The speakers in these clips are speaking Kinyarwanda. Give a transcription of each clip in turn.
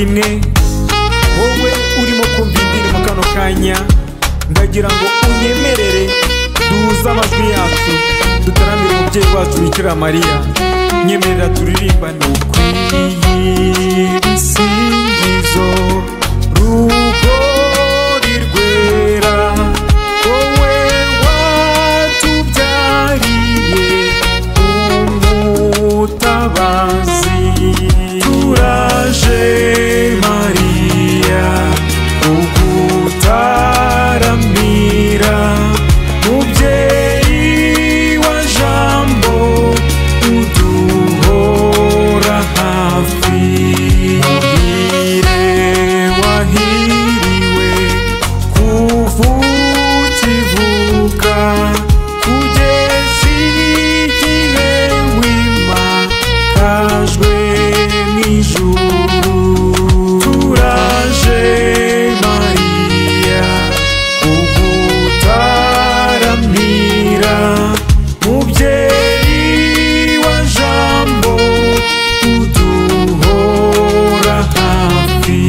muvandimwe wowe urimo kumva indirimbo kano kanya, ndagira ngo unyemerere duhuze amajwi yacu dutaramire umubyeyi wacu Bikira Mariya. Nyemerera turirimbane. Ukwiye ibisingizo rugori rwera, wowe watubyariye umutabazi. Turaje Mariya kugutaramira, mubyeyi wa Jambo uduhora hafi. Muhire wahiriwe kuva ukivuka kugeza igihe wimakajwe mw'ijuru. Turaje Mariya kugutaramira, mubyeyi wa Jambo uduhora hafi.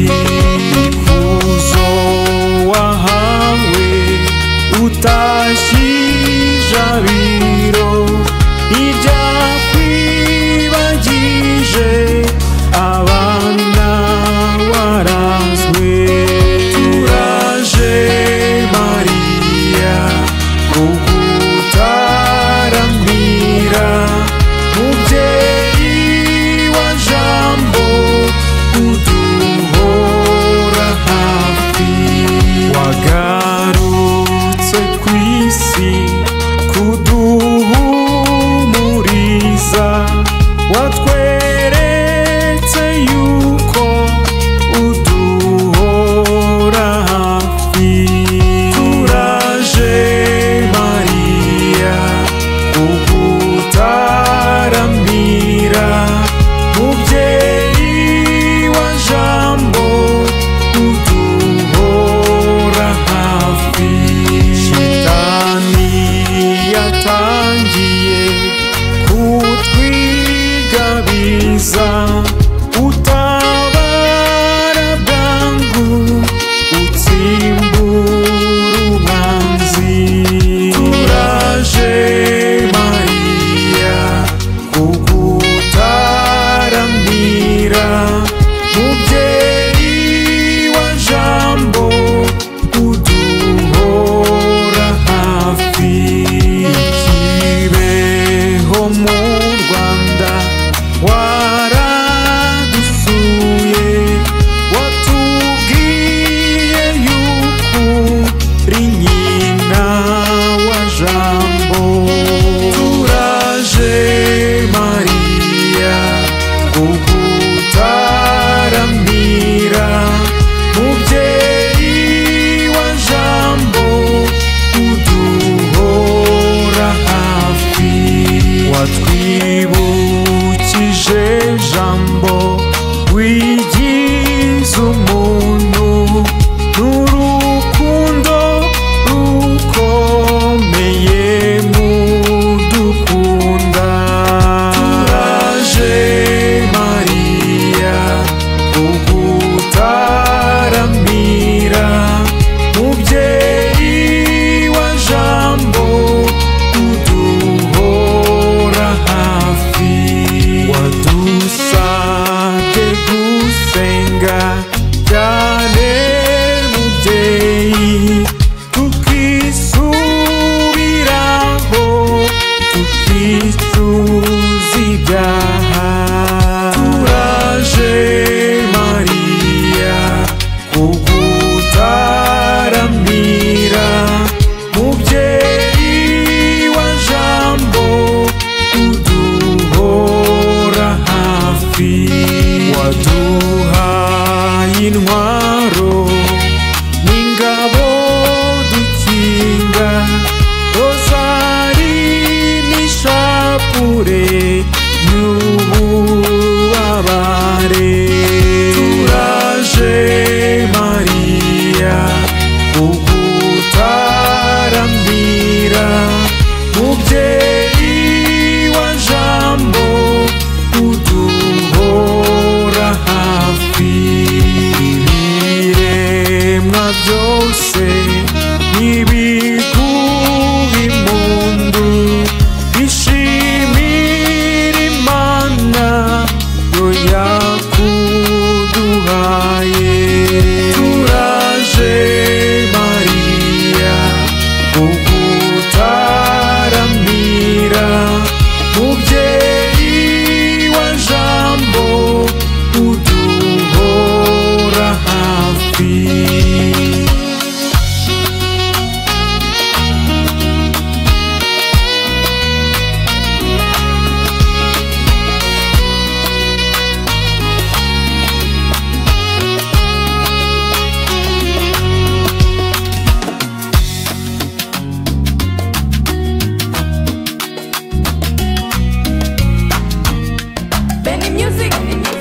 Ikuzo wahawe utashye ijabiro, iryakwibagije abana warazwe. Turaje Mariya kugutaramira, mubyeyi wa Jambo uduhora hafi. Wagarutse kw'isi kuduhumuriza, watweretse yuko uduhora hafi. Turaje Mariya kugutaramira, mubyeyi wa Jambo uduhora hafi. Shitani yatangiye kutwigabiza, utabara bwangu utsimbura umwanzi. Turaje Mariya kugutaramira, mubyeyi wa Jambo uduhora hafi. Kibeho mu Rwanda waradusuye, watubwiye yuko uri nyina wa Jambo. Turaje Mariya kugutaramira, mubyeyi wa Jambo uduhora hafi. Watwibukije Jambo wigize umuntu, n'urukundo rukomeye mudukunda. Turaje Mariya kugutaramira, mubyeyi wa Jambo uduhora hafi. Wadusabye music.